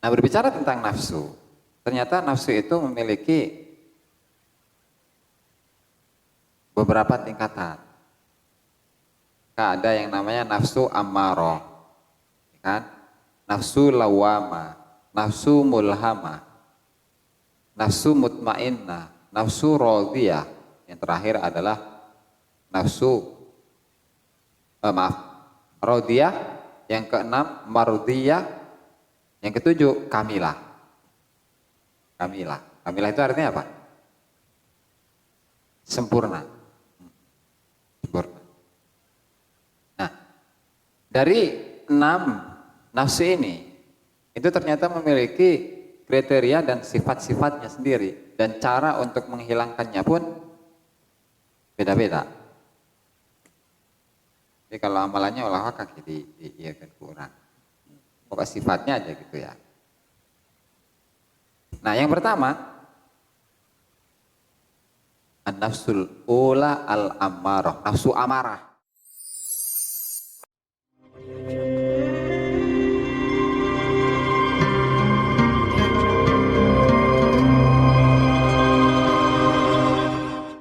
Nah, berbicara tentang nafsu, ternyata nafsu itu memiliki beberapa tingkatan. Ada yang namanya nafsu ammaroh, kan? Nafsu lawama, nafsu mulhama, nafsu mutmainnah, nafsu radiyah. Yang terakhir adalah nafsu radiyah. Yang keenam mardiyah. Yang ketujuh kamilah. Kamilah itu artinya apa? Sempurna. Sempurna. Nah, dari 6 nafsu ini itu ternyata memiliki kriteria dan sifat-sifatnya sendiri, dan cara untuk menghilangkannya pun beda-beda. Jadi kalau amalannya olah kaki diiakan kurang. Pokok sifatnya aja gitu ya. Nah, yang pertama, an-nafsul ula al-ammarah, nafsu amarah.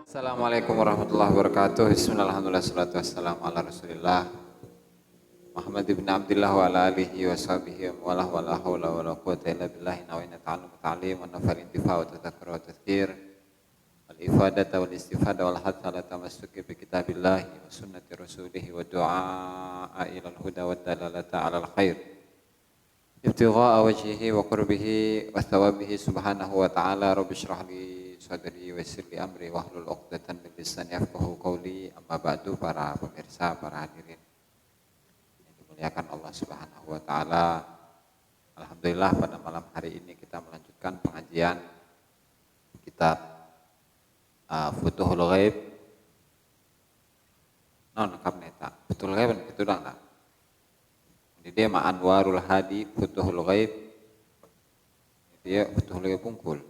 Assalamualaikum warahmatullahi wabarakatuh. Bismillahirrahmanirrahim. Wassalatu wassalamu ala Rasulillah Muhammad ibn Abdullah wa ala alihi wa sahbihi wa la hawla wa la quwwata illa billah. Nawaitu ta'allum wa ta'lim wa nafal intifa' wa tadhakkur wa tadhkir wal ifadata wal istifada wal hatta ala tamassuki bi kitabillahi wa sunnati rasulih wa du'a ila al-huda wa dalalata ala al-khair ibtigha'a wajhihi wa qurbihi wa thawabihi subhanahu wa ta'ala. Rabbi shrah li sadri wa yassir li amri wahlul 'uqdatam min lisani yafqahu qawli. Amma ba'du, para pemirsa, para hadirin dimuliakan Allah Subhanahu wa taala. Alhamdulillah, pada malam hari ini kita melanjutkan pengajian kitab Futuhul Ghaib. Kabneta Futuhul Ghaib itu dah. Jadi dia Anwarul Hadi Futuhul Ghaib. Dia Futuhul Ghaib Bungkul.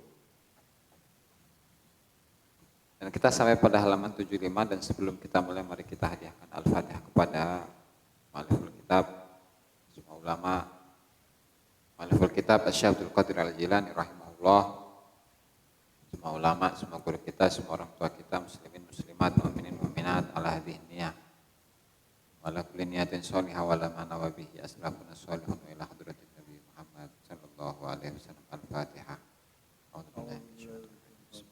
Dan kita sampai pada halaman 75, dan sebelum kita mulai mari kita hadiahkan Al-Fatihah kepada mu'alliful kitab, semua ulama, mu'alliful kitab Asy-Syaikh Abdul Qadir Al-Jilani rahimahullah, semua ulama, semua guru kita, semua orang tua kita, muslimin muslimat, mu'minin mu'minat, ala hadhihi niyah wa ala kulli niyatin sholihah wa la ma nawa bihi aslafuna sholihun ila hadratin Nabi Muhammad sallallahu alaihi wasallam. Al-Fatihah. A'udzubillahi minasyaitonir rajim.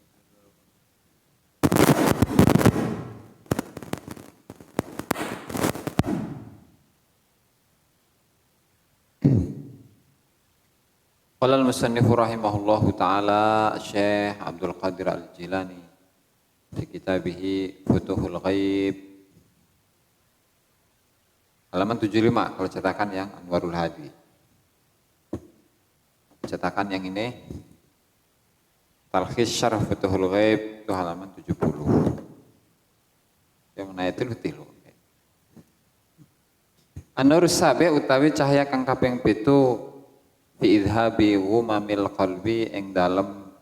Qala al-musannifu rahimahullahu ta'ala Syekh Abdul Qadir Al-Jilani fi kitabih Futuhul Ghaib, halaman 75 kalau cetakan yang Anwarul Hadi. Cetakan yang ini Talkhis Syarh Futuhul Ghaib itu halaman 70. Yang menaitul tilu. An-nur sabi utawi cahaya kang kaping 7 fi idhabi ghumamil qalbi, ing dalem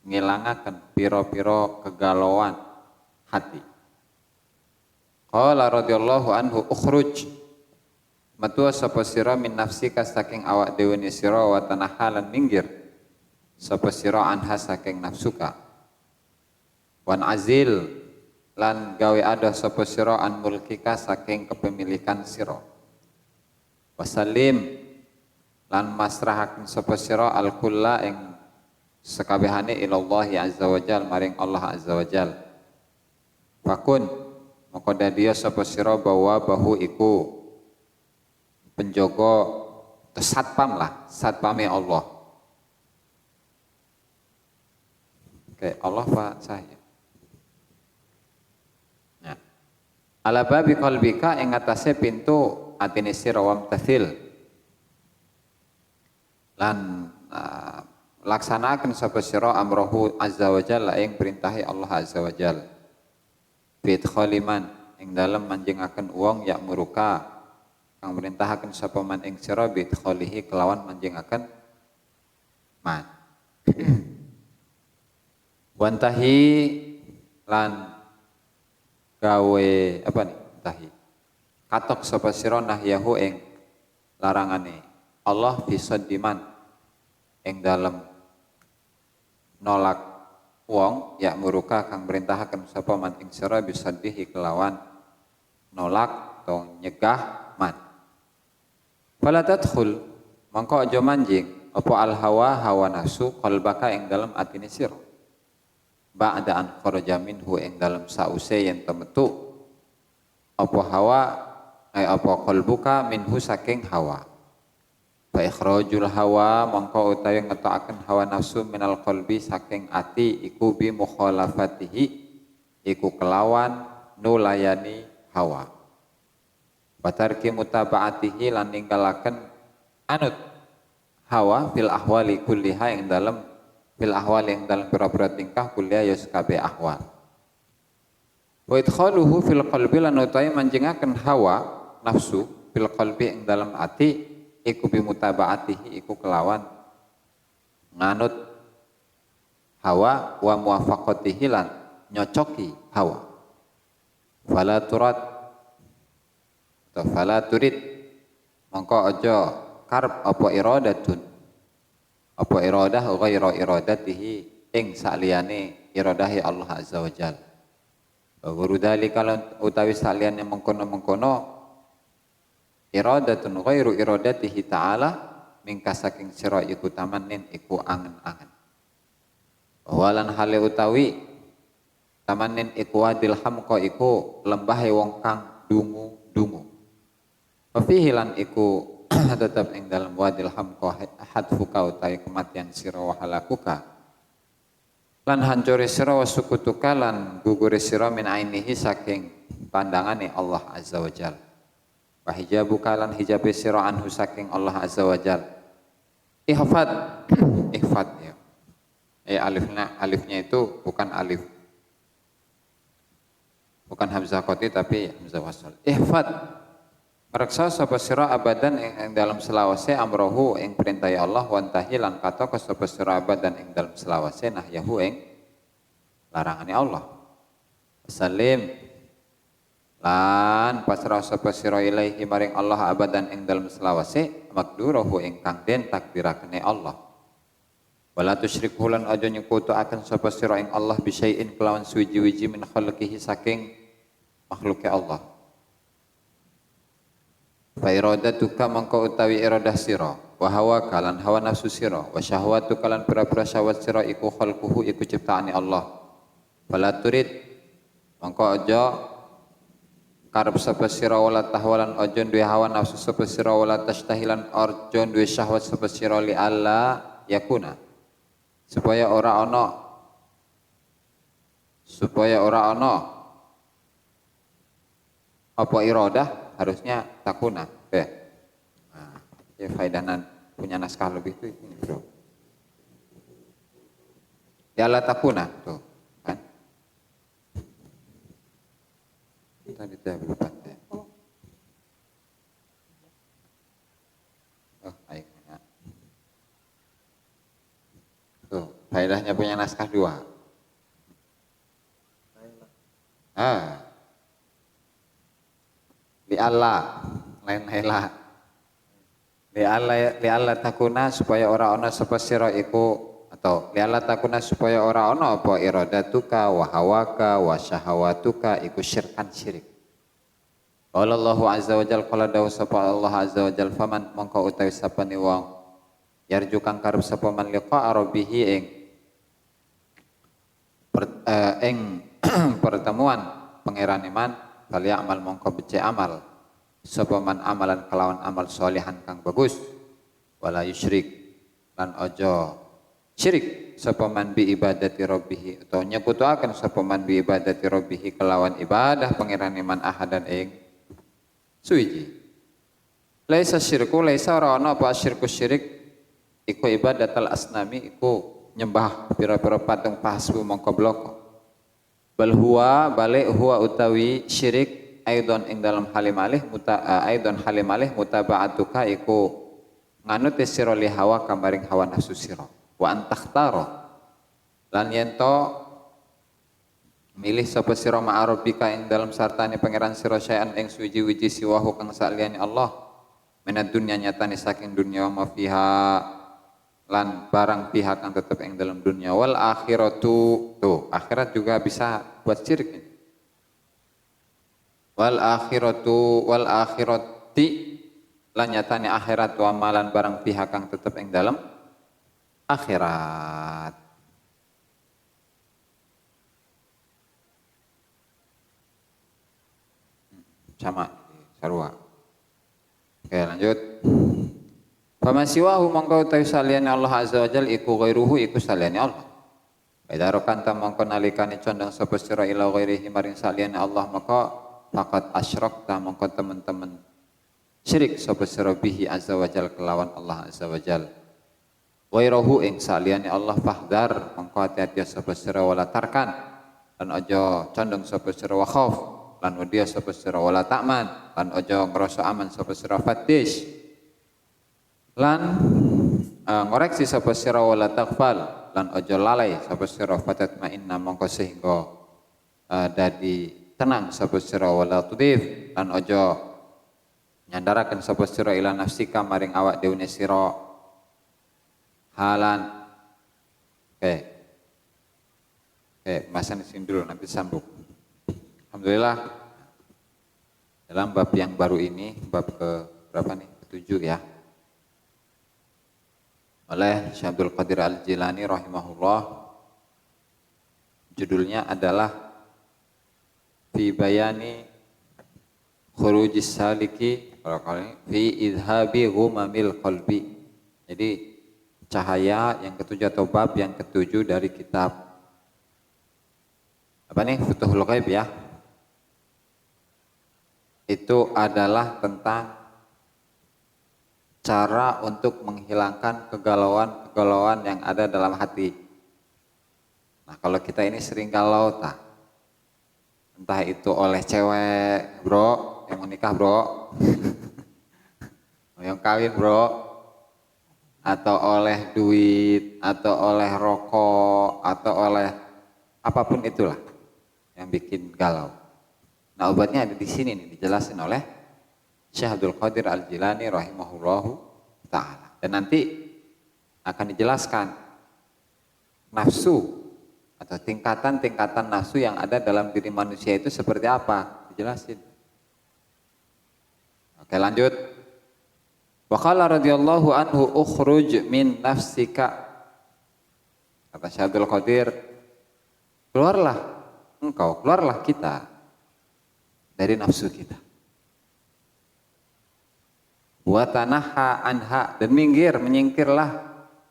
ngilangaken pira-pira kegalauan hati. Qala radhiyallahu anhu ukhruj, metu sapa sira min nafsika saking awak dhewe ni sira, wa tanahalan minggir sapa sira anha saking nafsuka, wan azil lan gawe ada sapa sira an mulkika saking kepemilikan sira, wasallim lan masrahaken sapa sira al-kulla ing sakabehane ilallahi azza wajal, maring Allah azza wajal. Fakun maka dadiya sapa sira bahwa bahu iku penjaga satpam lah, satpame Allah. Oke, Allah Pak saya. Nah, ala babi qalbika ing atase pintu atine sira wamtathil lan laksanakan sapa sira amrohu azza wa jalla ing perintahe Allah azza wa jalla. Fit khaliman ing dalem manjengaken wong yak muruka kang perintahaken sapa man ing sira bit khalihi kelawan manjengaken man. Wantahi lan gawe apa nih tahi katok sapa sira nahyahu ing larangane Allah fi saddiman ing dalem nolak wong ya muruka kang merintahaken sapa man ing sira bisaddihi kelawan nolak atau nyegah man. Fala tadkhul mangko aja manjing apa al hawa nafsu qalbaka ing dalem atine sira. Ba'da an kharaja minhu ing dalem sause yen temetu apa hawa apa qalbuka minhu saking hawa. Fa ikhrajul hawa mangko utawi ngetokaken hawa nafsu minal qalbi saking ati iku bi mukhalafatihi iku kelawan nulayani hawa. Batarki mutaba'atihi lan ninggalaken anut hawa fil ahwali kulliha ing dalem fil ahwali ing dalem pira-pira tingkah kulliha ya kabeh ahwal. Wa idkhaluhu fil qalbi lan utawi manjingaken hawa nafsu fil qalbi ing dalem ati iku bi mutaba'atihi iku kelawan nganut hawa wa muwafaqatihi lan nyocoki hawa. Fala turat atau fala turid mongko aja karep apa iradah ghaira iradatihi ing saliyane iradahi Allah azza wajalla. Wa guru dalika utawi saliyane mengkono-mengkono iradatun ghairu iradatihi ta'ala mingka saking sira iku tamannin iku angen-angen. Walan hale utawi tamannin iku wadil hamqa iku lembahe wong kang dungu-dungu. Fihi lan iku tetep ing dalem wadil hamqa hadfuka utawi kematian sira wa halakuka. Lan hancure sira wa sukutuka lan gugure sira min ainihi saking pandangane Allah azza wajalla. Wa hijabuka lan hijabe sira anhu saking Allah azza wajal. Ihfad ihfad ya. Alifnya itu bukan alif. Bukan hamzah qati tapi hamzah wasal. Ihfad reksa sapa sira abadan ing dalam selawase amrohu ing perintah Allah wa antahi lan kataka sapa sira abadan ing dalam selawase nahyahu ing larangane Allah. Salim lan pasrah sapa sira ilaihi maring Allah abadan ing dalem selawase makdurahu ingkang den takdirakene Allah. Wala tusyriku lan aja nyekutuaken sapa sira ing Allah bisyai'in kelawan suwiji-wiji min khalqihi saking makhluke Allah. Fa iradatuka mangko utawi iradah sira wa hawa kalan hawa nafsu sira wa syahwatu kalan pira-pira syahwat sira iku khalquhu iku ciptaane Allah. Fala turid mangko aja karep sapa sira wala tahwalan aja duwe hawa nafsu sapa sira wala tashtahilan arja duwe syahwat sapa sira li alla yakuna supaya ora ana apa iradah harusnya takuna nah ya faedahan punya naskah lebih itu ini bro ya la takuna tuh kan tadi tidak berlepas ya. Oh, baik. Ya. Tuh, faedahnya punya naskah 2. Li Allah, lain hela. Li Allah takuna supaya ora ana sapa sira iku atau li Allah takuna supaya ora ana apa iradatuka wa hawaka wa syahawatuka iku syirkan syirik. Qala Allahu azza wa jalla qala dawu sapa Allah azza wa jalla faman mongko utawi sapane wong yarju kang karep sapa man liqa rabbih ing pertemuan pangeran iman kali amal mongko becik amal sapa man amalan kelawan amal sholihan kang bagus wala yusyrik lan aja syirik sapa man bi ibadati rabbih utawa nyekutuaken sapa man bi ibadati rabbih kelawan ibadah pangeran iman ahadan ing suwiji. Laisa syirku laisa ora ana apa syirku syirik iku ibadatul asnami iku nyembah pira-pira patung pasbu mongko bloko. Bal huwa balik huwa utawi syirik aidon ing dalam halimalih mutaba'atuka iku nganut sira li hawa kamaring hawa nafsu sira wa antakhtara lan yento milih sapa sira ma'arabika ing dalam sartane pangeran sira sayan ing suwiji-wiji siwahu kang saliyane Allah menad dunya nyatane saking dunya wa fiha lan barang pihak yang tetap yang dalam dunia. Wal akhiratu, tuh akhirat juga bisa buat syirik. Wal akhirati lan nyatane akhirat wa malan barang pihak yang tetap yang dalam akhirat. Sama sarua. Oke, lanjut. Faman siwahu mongko utawi saliyane Allah azza wajal iku ghairuhu iku saliyane Allah. Idza rokanta mongko nalikane condong sapa sira ila ghairihi maring saliyane Allah maka faqad asyrakta mongko teman-teman syirik sapa sira bihi azza wajal kelawan Allah azza wajal. Ghairahu ing saliyane Allah fahdar mongko hati-hati sapa sira wala tarkan lan aja condong sapa sira wa khauf lan wedya sapa sira wala ta'man lan aja ngrasa aman sapa sira fatish lan ngoreksi sapa sira wala taghfal lan aja lalai sapa sira fatatma'inna mongko sehingga dadi tenang sapa sira wala tudif lan aja nyandaraken sapa sira ila nafsika maring awak dhewe sira halan. Oke, bahasan sini dulu nanti sambung. Alhamdulillah dalam bab yang baru ini, bab ke berapa nih? Ke-7 ya. Oleh Syekh Abdul Qadir Al-Jilani rahimahullah. Judulnya adalah Fi bayani khurujis saliki fi idhabi ghumamil qalbi. Jadi cahaya yang ke-7 atau bab yang ke-7 dari kitab apa nih? Futuhul Ghaib ya. Itu adalah tentang cara untuk menghilangkan kegalauan yang ada dalam hati. Nah, kalau kita ini sering galau tak? Entah itu oleh cewek, bro, yang mau nikah, bro. Yang kawin, bro. Atau oleh duit, atau oleh rokok, atau oleh apapun itulah yang bikin galau. Nah, obatnya ada di sini nih, dijelasin oleh Syekh Abdul Qadir Al-Jilani rahimahullahu ta'ala. Dan nanti akan dijelaskan nafsu atau tingkatan-tingkatan nafsu yang ada dalam diri manusia itu seperti apa, dijelasin. Oke, lanjut. Wa qala radhiyallahu anhu ukhruj min nafsika. Kata Syekh Abdul Qadir, keluarlah engkau, keluarlah kita dari nafsu kita. Wa tanaha anha, dan menyingkirlah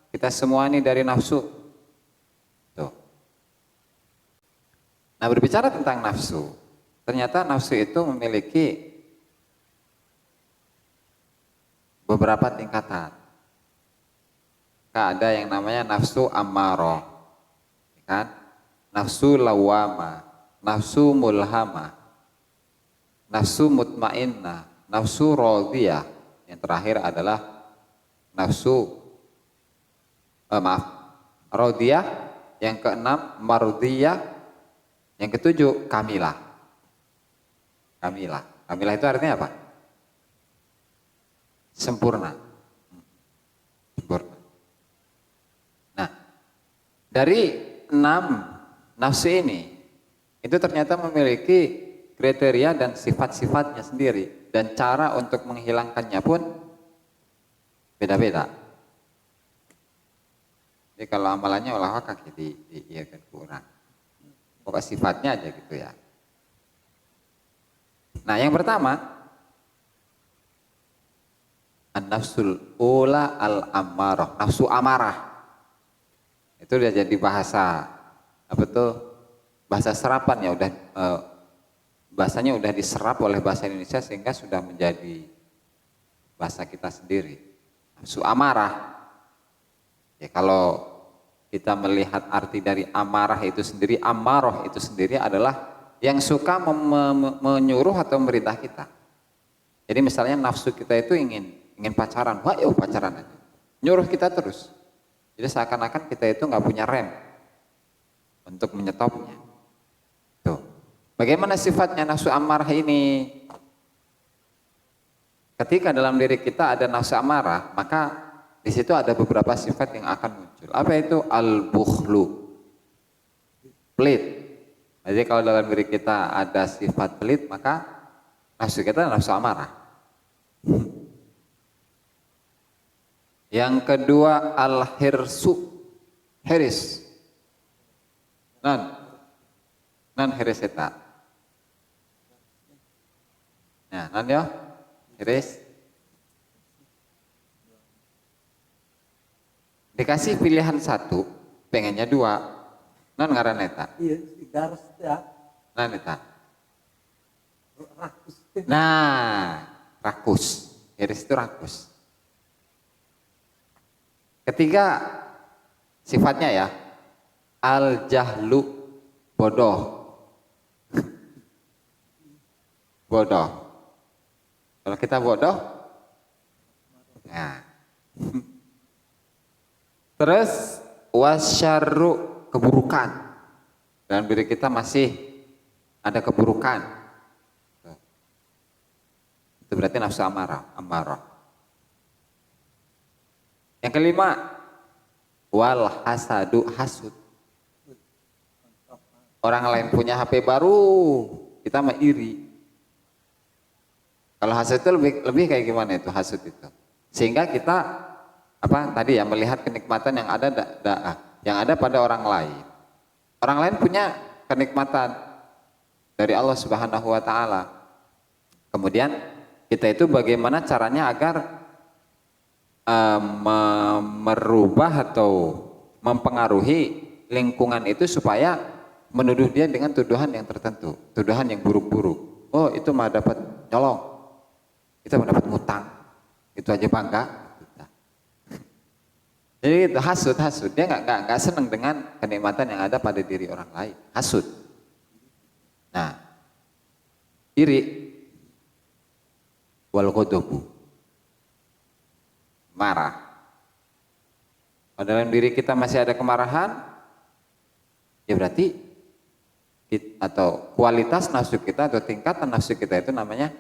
kita semua ini dari nafsu. Tuh. Nah, berbicara tentang nafsu, ternyata nafsu itu memiliki beberapa tingkatan. Ada yang namanya nafsu ammarah, kan? Nafsu lawama, nafsu mulhama, nafsu mutmainnah, nafsu radiyah. Yang terakhir adalah nafsu radiyah, yang keenam mardiyah, yang ketujuh kamilah. Kamilah itu artinya apa? Sempurna. Nah, dari 6 nafsu ini itu ternyata memiliki kriteria dan sifat-sifatnya sendiri, dan cara untuk menghilangkannya pun beda-beda. Jadi kalau amalannya olah kaki kan kurang. Pokok sifatnya aja gitu ya. Nah, yang pertama an-nafsul ula al-ammarah, nafsu amarah. Itu udah jadi bahasa apa tuh? Bahasa serapan ya, udah bahasanya udah diserap oleh bahasa Indonesia sehingga sudah menjadi bahasa kita sendiri. Nafsu amarah. Ya, kalau kita melihat arti dari amarah itu sendiri, amarah itu sendiri adalah yang suka menyuruh atau memerintah kita. Jadi misalnya nafsu kita itu ingin pacaran, wah yuk pacaran aja. Nyuruh kita terus. Jadi seakan-akan kita itu nggak punya rem untuk menyetopnya. Tuh. Bagaimana sifatnya nafsu amarah ini? Ketika dalam diri kita ada nafsu amarah, maka di situ ada beberapa sifat yang akan muncul. Apa itu? Al-bukhlu, pelit. Jadi kalau dalam diri kita ada sifat pelit, maka nafsu kita nafsu amarah. Yang kedua al-hirsu, hiris. Non hiris eta. Nah, non yo, hiris. Dikasih pilihan satu, pengennya dua. Non ngaran eta. Iya, si garas ya. Non eta. Rakus. Nah, rakus. Hiris itu rakus. Ketiga sifatnya ya, al-jahlu, bodoh. Bodoh. Kalau kita bodoh, nah. Terus wasyarru, keburukan. Dalam diri kita masih ada keburukan. Itu berarti nafsu amarah. Yang kelima, wal hasadu, hasud. Orang lain punya HP baru, kita mah iri. Kalau hasud itu lebih kayak gimana itu hasud itu? Sehingga kita tadi ya, melihat kenikmatan yang ada pada orang lain. Orang lain punya kenikmatan dari Allah Subhanahu wa taala. Kemudian kita itu bagaimana caranya agar merubah atau mempengaruhi lingkungan itu supaya menuduh dia dengan tuduhan yang tertentu, tuduhan yang buruk-buruk. Oh, itu mah dapat nyolong, itu mah dapat ngutang, itu aja bangga. Jadi itu hasud, dia nggak senang dengan kenikmatan yang ada pada diri orang lain, hasud. Nah, iri, wal ghadabu, marah. Kalau dalam diri kita masih ada kemarahan, ya berarti atau kualitas nafsu kita atau tingkatan nafsu kita itu namanya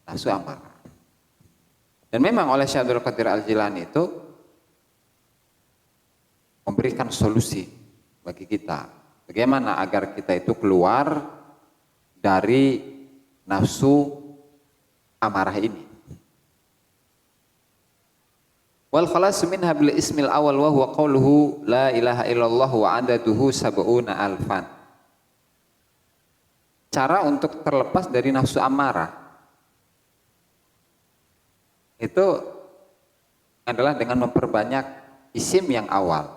nafsu amarah. Dan memang oleh Syekh Abdul Qadir Al-Jilani itu memberikan solusi bagi kita. Bagaimana agar kita itu keluar dari nafsu amarah ini. Wal khalasu minha bil ismil awal wa huwa qauluhu la ilaha illallah wa adaduhu sab'una alfan. Cara untuk terlepas dari nafsu amarah itu adalah dengan memperbanyak isim yang awal.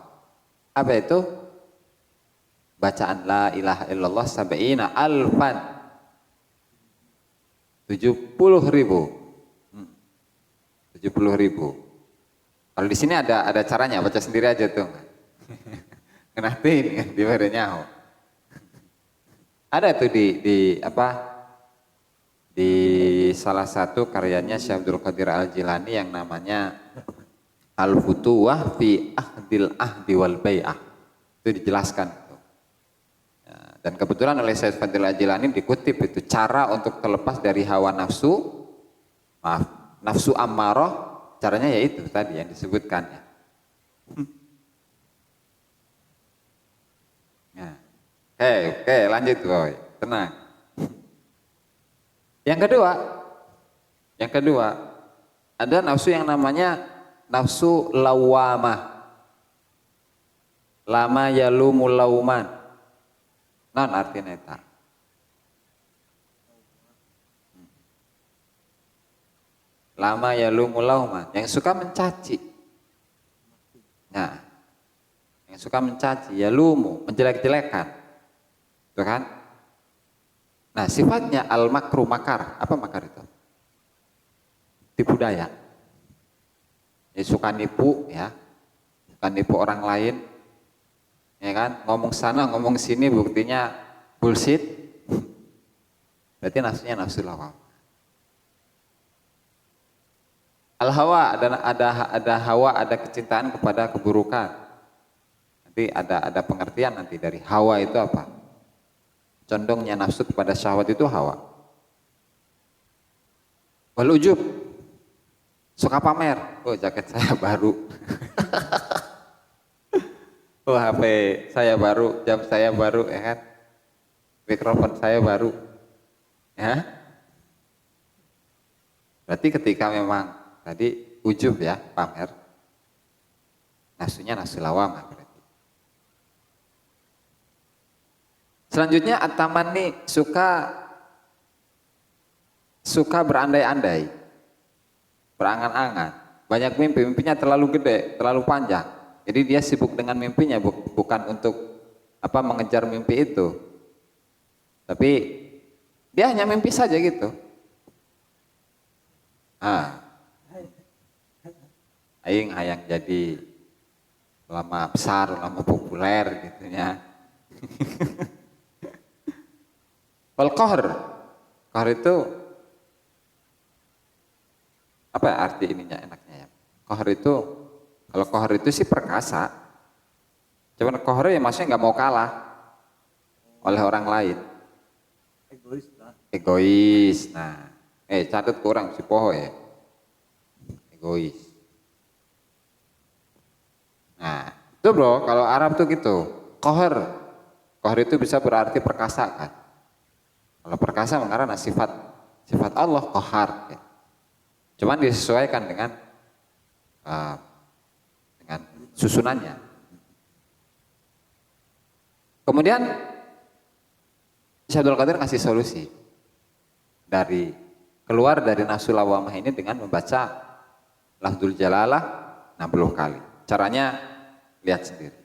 Apa itu? Bacaan la ilaha illallah sab'ina alfan, 70.000. 70.000. Kalau di sini ada caranya, baca sendiri aja tuh. Kenapa ini di badannya? Ada tuh di salah satu karyanya Syekh Abdul Qadir Al-Jilani yang namanya Al-Futuwah fi Ahdil Ahdi wal Bai'ah. Itu dijelaskan. Ya, dan kebetulan oleh Syekh Fadil Al-Jilani dikutip itu cara untuk terlepas dari hawa nafsu ammarah. Caranya yaitu tadi yang disebutkan. Nah, oke, lanjut boy, tenang. Yang kedua ada nafsu yang namanya nafsu lawamah. Lama yalumu lauman. Non artinya eta. Lama yalumu lauman, yang suka mencaci. Nah, yang suka mencaci, yalumu, menjelek-jelekan. Itu kan? Nah, sifatnya al-makru, makar. Apa makar itu? Tipu daya. Ya, suka nipu ya. Suka nipu orang lain. Ya kan? Ngomong sana, ngomong sini, buktinya bullshit. Berarti nafsunya nafsu lawam. Al-hawa, ada hawa, ada kecintaan kepada keburukan. Nanti ada pengertian nanti dari hawa itu apa? Condongnya nafsu kepada syahwat itu hawa. Wal ujub, Suka pamer, oh jaket saya baru. Oh HP saya baru, jam saya baru, ya kan? Mikrofon saya baru. Ya. Berarti ketika memang tadi ujub ya, pamer, nafsunya nafsu lawamah berarti. Selanjutnya at-tamanni, suka berandai-andai, berangan-angan, banyak mimpi, mimpinya terlalu gede, terlalu panjang. Jadi dia sibuk dengan mimpinya, bukan untuk mengejar mimpi itu. Tapi dia hanya mimpi saja gitu. Aing hayang jadi ulama besar, ulama populer gitu ya. Wal qahr. Qahr itu apa ya arti ininya enaknya ya? Qahr itu, kalau qahr itu sih perkasa. Cuman qahr ya maksudnya nggak mau kalah oleh orang lain. Egois lah. Egois. Nah, catat kurang si poho ya. Egois. Nah, itu bro, kalau Arab tuh gitu. Qahr. Qahr itu bisa berarti perkasa kan. Kalau perkasa karena sifat Allah qahar ya. Cuman disesuaikan dengan susunannya. Kemudian Syekh Abdul Qadir ngasih solusi keluar dari nafsu lawamah ini dengan membaca lafzul jalalah 60 kali. Caranya lihat sendiri.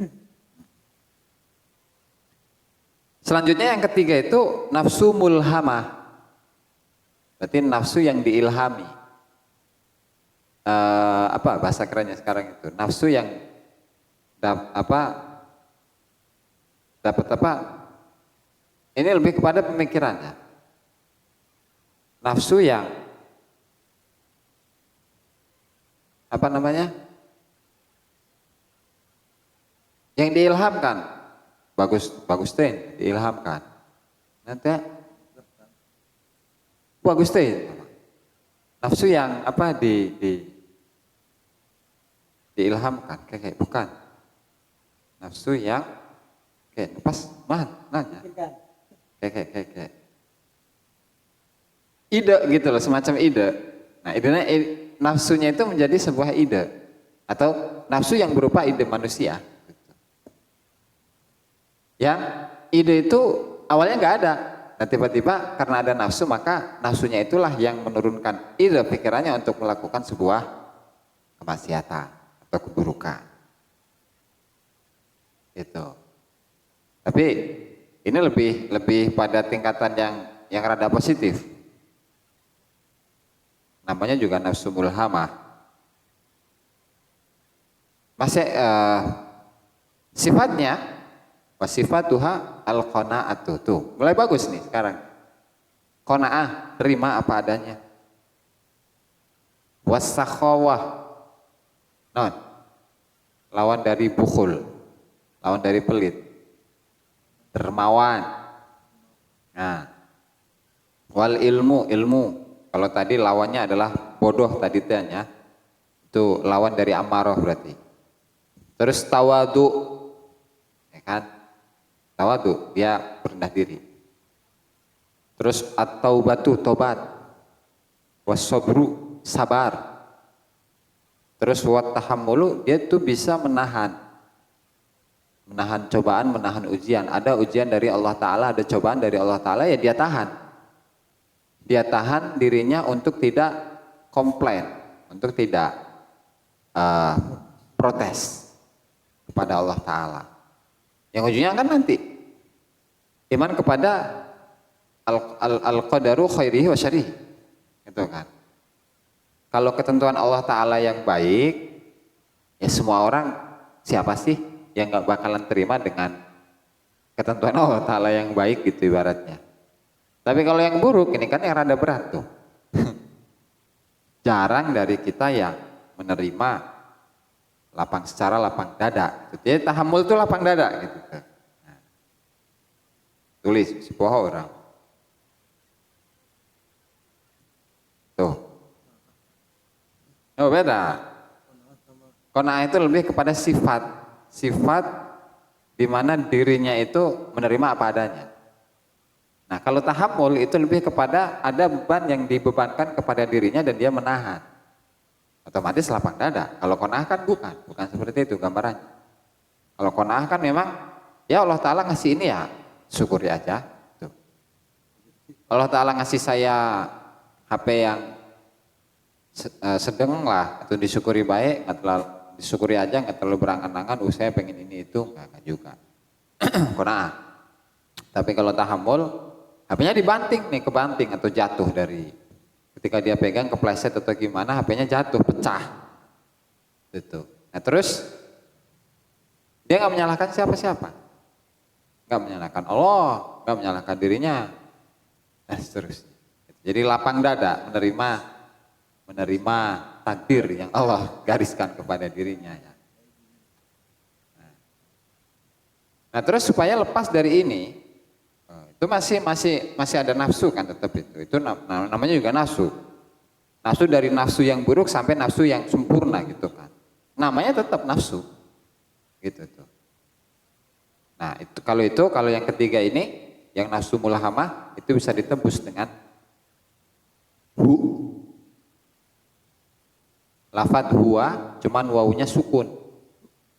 Selanjutnya yang ketiga itu nafsu mulhamah. Berarti nafsu yang diilhami. Apa bahasa kerennya sekarang itu? Nafsu yang dapat ini lebih kepada pemikirannya. Nafsu yang yang diilhamkan. Bagus teh diilhamkan. Nanti bagus teh. Nafsu yang diilhamkan, kayak bukan. Nafsu yang kayak pas nanya. Kayak ide gitu loh, semacam ide. Nah, nafsunya itu menjadi sebuah ide atau nafsu yang berupa ide manusia. Yang ide itu awalnya nggak ada, nah tiba-tiba karena ada nafsu maka nafsunya itulah yang menurunkan ide pikirannya untuk melakukan sebuah kemaksiatan atau keburukan. Itu. Tapi ini lebih pada tingkatan yang rada positif. Namanya juga nafsu mulhamah. Masih sifatnya wasifatuha al-qanaatu. Tuh, mulai bagus nih sekarang. Qanaah, terima apa adanya. Wasakhawah. Lawan dari bukhul. Lawan dari pelit. Dermawan. Nah. Wal ilmu. Kalau tadi lawannya adalah bodoh tadi tanya. Itu lawan dari amarah berarti. Terus tawadu. Ya kan? Tawadu, dia rendah diri. Terus at-taubatu, tobat. Was-sabru, sabar. Terus wat-tahammulu, dia tuh bisa menahan cobaan, menahan ujian. Ada ujian dari Allah Ta'ala, ada cobaan dari Allah Ta'ala, ya dia tahan. Dia tahan dirinya untuk tidak komplain, untuk tidak protes kepada Allah Ta'ala. Yang ujungnya kan nanti iman kepada al-qadaru khairihi wa syarihi. Gitu kan. Kalau ketentuan Allah Ta'ala yang baik, ya semua orang siapa sih yang gak bakalan terima dengan ketentuan Allah Ta'ala yang baik gitu ibaratnya. Tapi kalau yang buruk ini kan yang rada berat tuh. Jarang dari kita yang menerima secara lapang dada. Jadi tahammul itu lapang dada gitu. Nah, tulis si poho orang. Tuh. Oh beda. Qanaah itu lebih kepada sifat. Sifat di mana dirinya itu menerima apa adanya. Nah kalau tahammul itu lebih kepada ada beban yang dibebankan kepada dirinya dan dia menahan. Otomatis lapang dada. Kalau qanaah kan bukan seperti itu gambarannya. Kalau qanaah kan memang ya Allah Ta'ala ngasih ini ya syukuri aja. Tuh. Allah Ta'ala ngasih saya HP yang sedang lah, itu disyukuri baik, nggak terlalu disyukuri aja, nggak terlalu berangan-angan. Saya pengen ini itu nggak juga. Qanaah. Tapi kalau tahammul, HP-nya dibanting nih, kebanting atau jatuh dari ketika dia pegang kepleset atau gimana, HP-nya jatuh, pecah. Gitu. Nah terus dia nggak menyalahkan siapa-siapa, nggak menyalahkan Allah, nggak menyalahkan dirinya, dan seterusnya. Jadi lapang dada menerima takdir yang Allah gariskan kepada dirinya. Ya. Nah terus supaya lepas dari ini, itu masih ada nafsu kan tetap itu namanya juga nafsu. Nafsu dari nafsu yang buruk sampai nafsu yang sempurna gitu kan. Namanya tetap nafsu. Gitu tuh. Nah, kalau yang ketiga ini yang nafsu mulahamah itu bisa ditembus dengan hu. Lafadz huwa cuman wawunya sukun.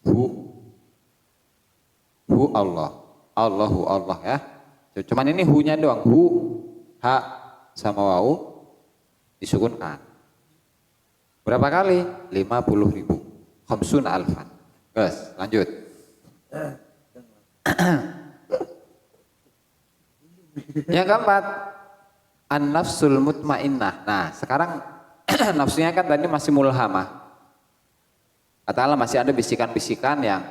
Hu Allah. Allahu Allah ya. Cuman ini hu-nya doang, hu, ha sama wawu disukunkan. Berapa kali? 50.000. Khamsun alfan. Guys, lanjut. Yang keempat, an-nafsul mutmainnah. Nah, sekarang nafsunya kan tadi masih mulhamah. Kata Allah masih ada bisikan-bisikan yang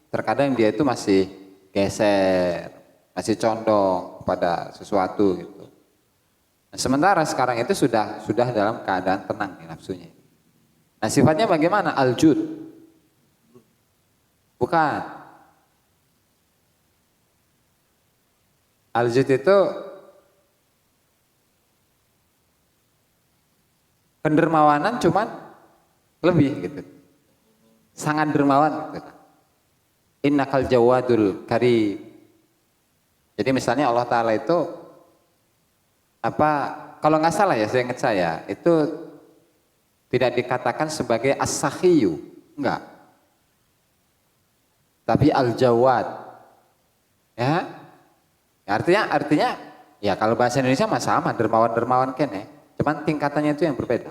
terkadang dia itu masih geser, masih condong pada sesuatu gitu. Nah, sementara sekarang itu sudah dalam keadaan tenang nih nafsunya. Nah sifatnya bagaimana? Aljud. Bukan. Aljud itu pendermawanan cuman lebih gitu. Sangat dermawan gitu. Innakal jawadul karim. Jadi misalnya Allah Ta'ala itu kalau nggak salah ya, saya ingat itu tidak dikatakan sebagai as-sakhiyu, enggak. Tapi al-jawad. Ya. Artinya ya kalau bahasa Indonesia mah sama, dermawan kene, cuman tingkatannya itu yang berbeda.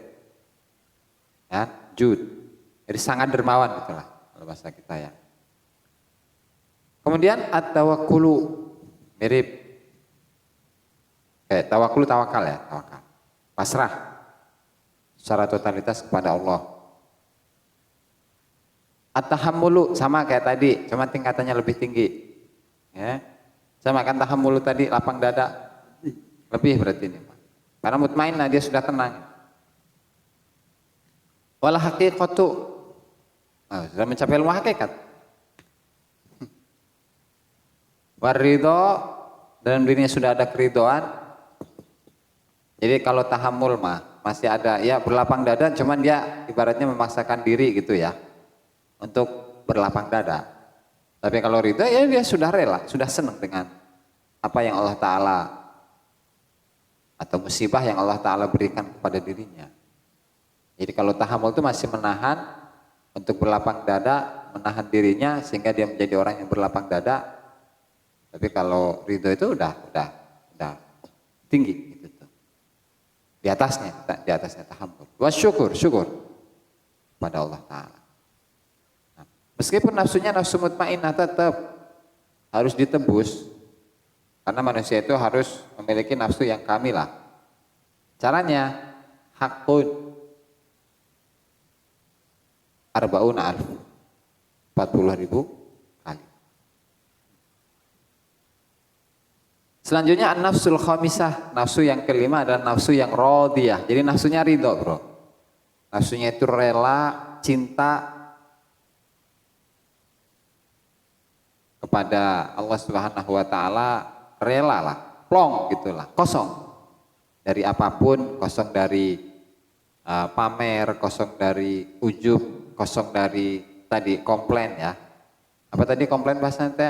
Ya, jud. Jadi sangat dermawan gitulah kalau bahasa kita ya. Kemudian at-tawakkulu mirip tawakal ya, tawakal. Pasrah secara totalitas kepada Allah. At-tahammulu sama kayak tadi, cuma tingkatannya lebih tinggi. Ya. Sama kan tahammulu tadi lapang dada. Lebih berarti ini, Pak. Karena mutmainnah dia sudah tenang. Wal haqiqatu. Sudah mencapai ilmu hakikat. Waridho dalam dirinya sudah ada keridoan. Jadi kalau tahammul mah masih ada ya berlapang dada, cuman dia ibaratnya memaksakan diri gitu ya untuk berlapang dada. Tapi kalau ridho ya dia sudah rela, sudah senang dengan apa yang Allah Ta'ala atau musibah yang Allah Ta'ala berikan kepada dirinya. Jadi kalau tahammul itu masih menahan untuk berlapang dada, menahan dirinya sehingga dia menjadi orang yang berlapang dada. Tapi kalau ridho itu udah tinggi gitu tuh. Di atasnya tahammul. Syukur pada Allah Ta'ala. Nah, meskipun nafsunya nafsu mutmainnah tetap harus ditembus. Karena manusia itu harus memiliki nafsu yang kamilah. Caranya hakun arba'una alf 40.000 kali. Selanjutnya an-nafsul khamisah, nafsu yang kelima adalah nafsu yang radiyah. Jadi nafsunya ridho, bro. Nafsunya itu rela, cinta kepada Allah Subhanahu wa taala, rela lah, plong gitulah, kosong. dari apapun, kosong dari pamer, kosong dari ujub, kosong dari tadi komplain ya. Apa tadi komplain bahasa nanti?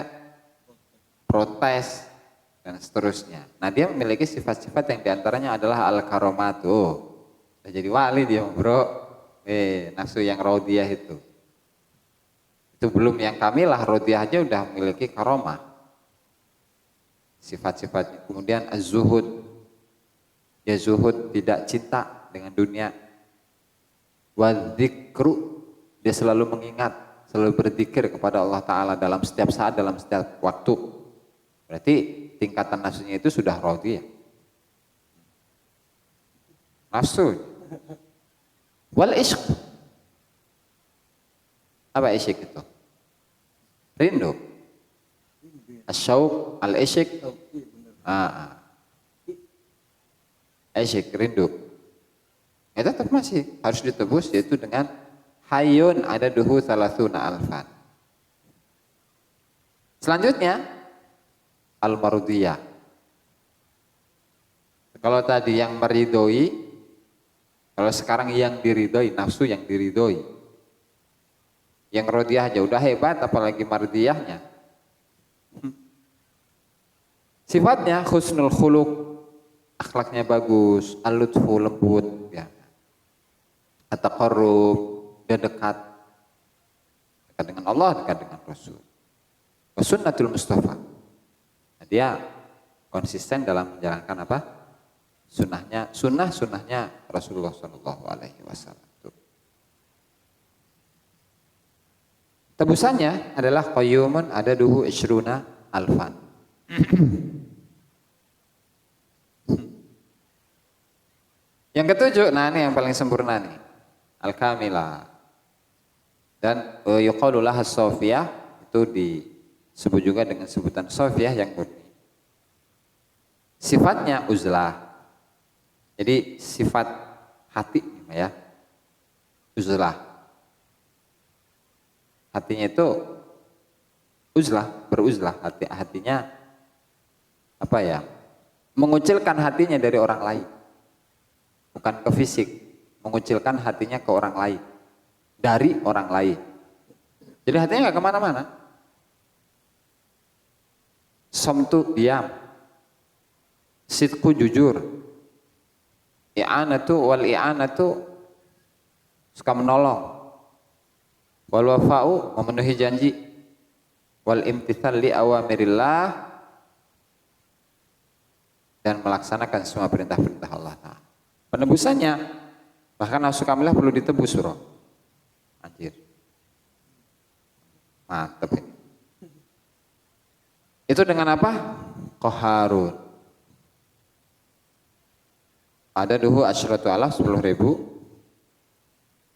Protes dan seterusnya. Nah dia memiliki sifat-sifat yang diantaranya adalah al-karomatu. Udah jadi wali dia bro. Nafsu yang raudiyah itu. Itu belum yang kamilah, raudiyah aja udah memiliki karomah. Sifat-sifatnya. Kemudian az-zuhud. Ya zuhud, tidak cinta dengan dunia. Wadzikru, dia selalu mengingat, selalu berzikir kepada Allah Ta'ala dalam setiap saat, dalam setiap waktu. Berarti tingkatan nafsunya itu sudah raudiyah. Nafsu. Wal ishq. Apa ishq itu? Rindu. Asyauq, al-ishq. Ishq, rindu. Ya tetap masih harus ditebus, yaitu dengan hayyun adaduhu salasuna alfan. Selanjutnya al-marudiyah. Kalau tadi yang meridoi, kalau sekarang yang diridoi, nafsu yang diridoi. Yang rodiyah aja udah hebat, apalagi mardiyahnya. Sifatnya husnul khuluq, akhlaknya bagus, al-lutfu lembut, ya. At-taqarrub, dia dekat dengan Allah, dekat dengan Rasul. Sunnatul Mustafa. Nah, dia konsisten dalam menjalankan apa? Sunnahnya Rasulullah Shallallahu Alaihi Wasallam. Tebusannya adalah qayyumun adaduhu ishruna alfan. Yang ketujuh, nah ini yang paling sempurna nih, al-kamilah. Dan yuqalu laha as-safiyah, itu disebut juga dengan sebutan safiyah yang murni. Sifatnya uzlah. Jadi sifat hati ya, uzlah. Hatinya itu uzlah, beruzlah, hatinya apa ya? Mengucilkan hatinya dari orang lain. Bukan ke fisik, mengucilkan hatinya ke orang lain, dari orang lain. Jadi hatinya nggak kemana-mana. Somtu diam, sidku jujur, i'anatu suka menolong, wal wafa'u memenuhi janji, wal imtithal li awamirillah, dan melaksanakan semua perintah-perintah Allah Ta'ala. Penebusannya, bahkan nafsu kamilah perlu ditebus bro. Anjir. Mantep ini. Itu dengan apa? Qaharun. Ada duhu asyratu alaf 10.000.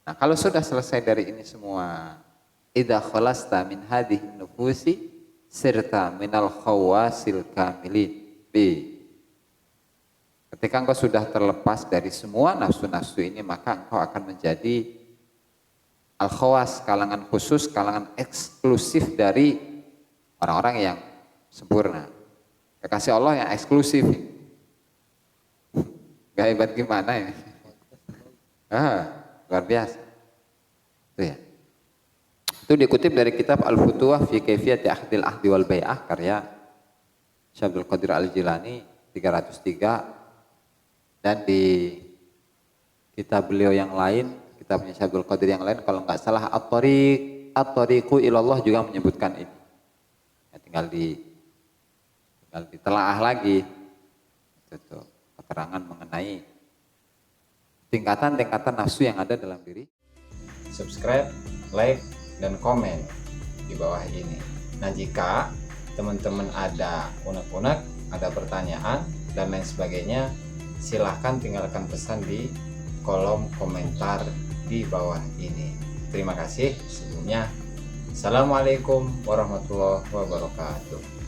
Nah kalau sudah selesai dari ini semua, idza khalasta min hadhihi nufusi sirta minal khawasil kamilin. B. Ketika engkau sudah terlepas dari semua nafsu-nafsu ini, maka engkau akan menjadi al-khawas, kalangan khusus, kalangan eksklusif dari orang-orang yang sempurna. Kekasih Allah yang eksklusif. Gak hebat gimana ini? Luar biasa. Itu ya. Itu dikutip dari kitab Al-Futuwah fi Kaifiyati Ahdil Ahdi wal Bai'ah karya Syekh Abdul Qadir Al-Jilani 303. Dan di kitab beliau yang lain, kitabnya Syekh Abdul Qadir yang lain, kalau nggak salah At-Tariqu ilallah juga menyebutkan ini. Ya, tinggal ditelaah lagi. Itu keterangan mengenai tingkatan-tingkatan nafsu yang ada dalam diri. Subscribe, like, dan komen di bawah ini. Nah jika teman-teman ada unek-unek, ada pertanyaan, dan lain sebagainya, silahkan tinggalkan pesan di kolom komentar di bawah ini. Terima kasih sebelumnya. Assalamualaikum warahmatullahi wabarakatuh.